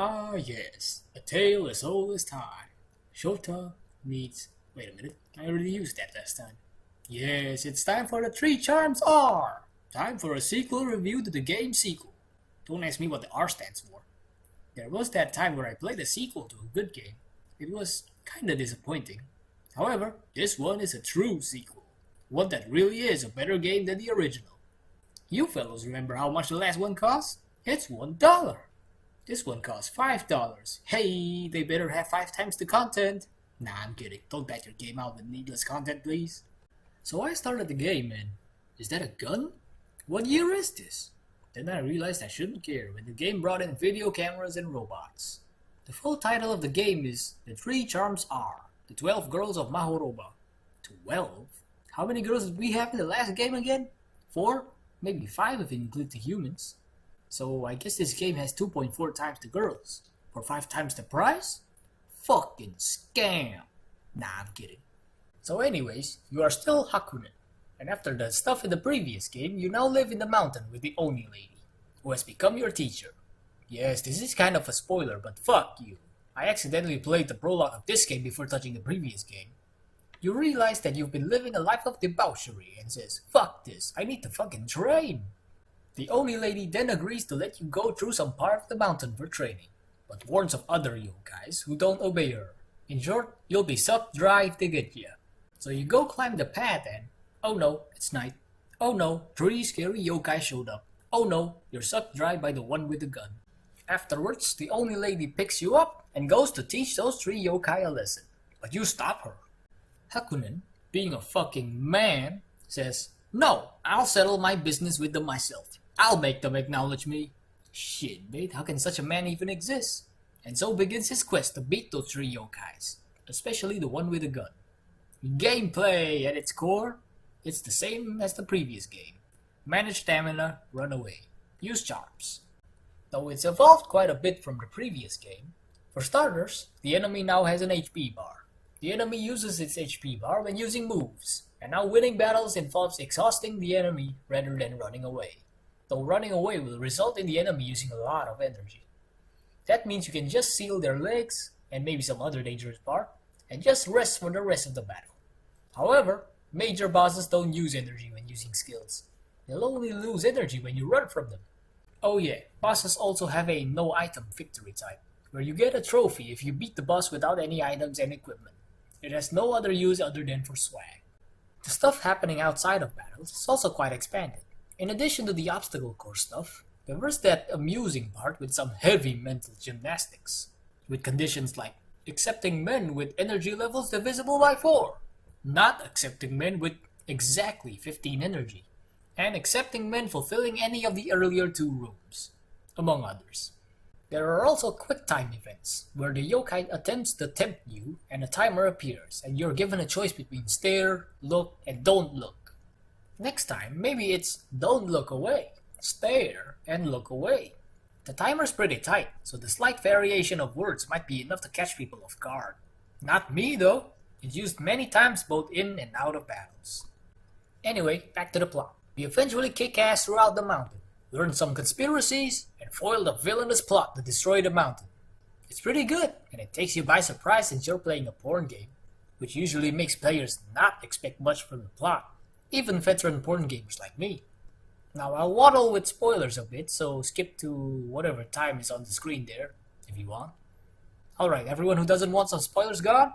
Ah, yes, a tale as old as time. Shota meets. Wait a minute, I already used that last time. Yes, it's time for the Three Charms R! Time for a sequel review to the game sequel. Don't ask me what the R stands for. There was that time where I played a sequel to a good game. It was kinda disappointing. However, this one is a true sequel. One that really is a better game than the original. You fellows remember how much the last one cost? It's $1. This one costs $5. Hey, they better have 5 times the content. Nah, I'm kidding. Don't bat your game out with needless content, please. So I started the game and is that a gun? What year is this? Then I realized I shouldn't care when the game brought in video cameras and robots. The full title of the game is The Three Charms Are, The 12 Girls of Mahoroba. 12? How many girls did we have in the last game again? 4? Maybe 5 if you include the humans. So I guess this game has 2.4 times the girls. For 5 times the price? Fucking scam. Nah, I'm kidding. So anyways, you are still Hakunen. And after the stuff in the previous game, you now live in the mountain with the Oni lady, who has become your teacher. Yes, this is kind of a spoiler, but fuck you. I accidentally played the prologue of this game before touching the previous game. You realize that you've been living a life of debauchery and says, fuck this, I need to fucking train. The Oni lady then agrees to let you go through some part of the mountain for training, but warns of other yokais who don't obey her. In short, you'll be sucked dry if they get ya. So you go climb the path and, oh no, it's night. Oh no, 3 scary yokai showed up. Oh no, you're sucked dry by the one with the gun. Afterwards, the Oni lady picks you up and goes to teach those 3 yokai a lesson. But you stop her. Hakunen, being a fucking man, says, no, I'll settle my business with them myself. I'll make them acknowledge me. Shit, mate, how can such a man even exist? And so begins his quest to beat those 3 yokais, especially the one with the gun. Gameplay at its core, it's the same as the previous game. Manage stamina, run away. Use charms. Though it's evolved quite a bit from the previous game. For starters, the enemy now has an HP bar. The enemy uses its HP bar when using moves, and now winning battles involves exhausting the enemy rather than running away. Though running away will result in the enemy using a lot of energy. That means you can just seal their legs, and maybe some other dangerous part, and just rest for the rest of the battle. However, major bosses don't use energy when using skills. They'll only lose energy when you run from them. Oh yeah, bosses also have a no item victory type, where you get a trophy if you beat the boss without any items and equipment. It has no other use other than for swag. The stuff happening outside of battles is also quite expanded. In addition to the obstacle course stuff, there was that amusing part with some heavy mental gymnastics, with conditions like accepting men with energy levels divisible by 4, not accepting men with exactly 15 energy, and accepting men fulfilling any of the earlier 2 rooms, among others. There are also quick time events, where the yokai attempts to tempt you and a timer appears and you're given a choice between stare, look, and don't look. Next time, maybe it's don't look away, stare, and look away. The timer's pretty tight, so the slight variation of words might be enough to catch people off guard. Not me though, it's used many times both in and out of battles. Anyway, back to the plot. We eventually kick ass throughout the mountain, learn some conspiracies, and foil the villainous plot to destroy the mountain. It's pretty good, and it takes you by surprise since you're playing a porn game, which usually makes players not expect much from the plot, even veteran porn gamers like me. Now I'll waddle with spoilers a bit, so skip to whatever time is on the screen there, if you want. Alright, everyone who doesn't want some spoilers gone?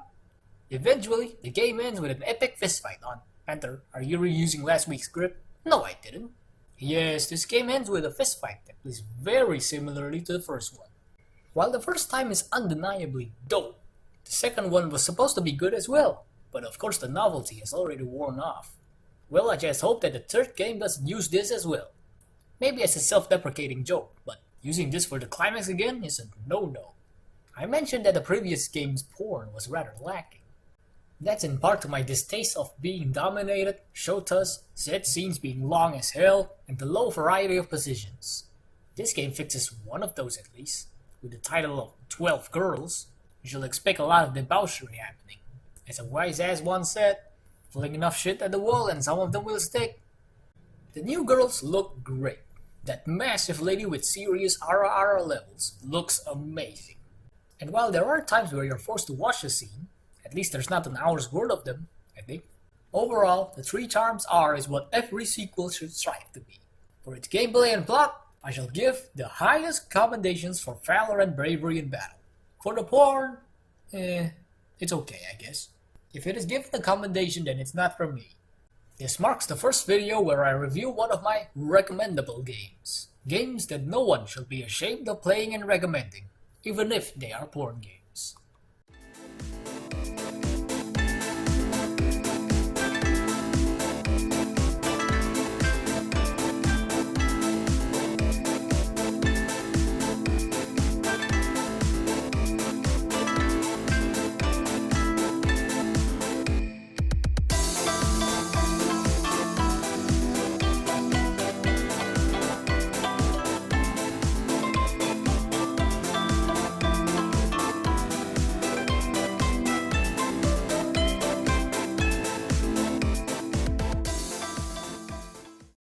Eventually, the game ends with an epic fistfight on. Panther, are you reusing last week's script? No, I didn't. Yes, this game ends with a fistfight that plays very similarly to the first one. While the first time is undeniably dope, the second one was supposed to be good as well, but of course the novelty has already worn off. Well, I just hope that the third game doesn't use this as well. Maybe as a self-deprecating joke, but using this for the climax again is a no-no. I mentioned that the previous game's porn was rather lacking. That's in part to my distaste of being dominated, shotas, set scenes being long as hell, and the low variety of positions. This game fixes one of those at least. With the title of 12 Girls, you shall expect a lot of debauchery happening. As a wise ass once said, fling enough shit at the wall and some of them will stick. The new girls look great. That massive lady with serious RRR levels looks amazing. And while there are times where you're forced to watch the scene, at least there's not an hour's worth of them, I think. Overall, the 3 Charms R is what every sequel should strive to be. For its gameplay and plot, I shall give the highest commendations for valor and bravery in battle. For the porn, it's okay, I guess. If it is given a commendation, then it's not from me. This marks the first video where I review one of my recommendable games. Games that no one should be ashamed of playing and recommending, even if they are porn games.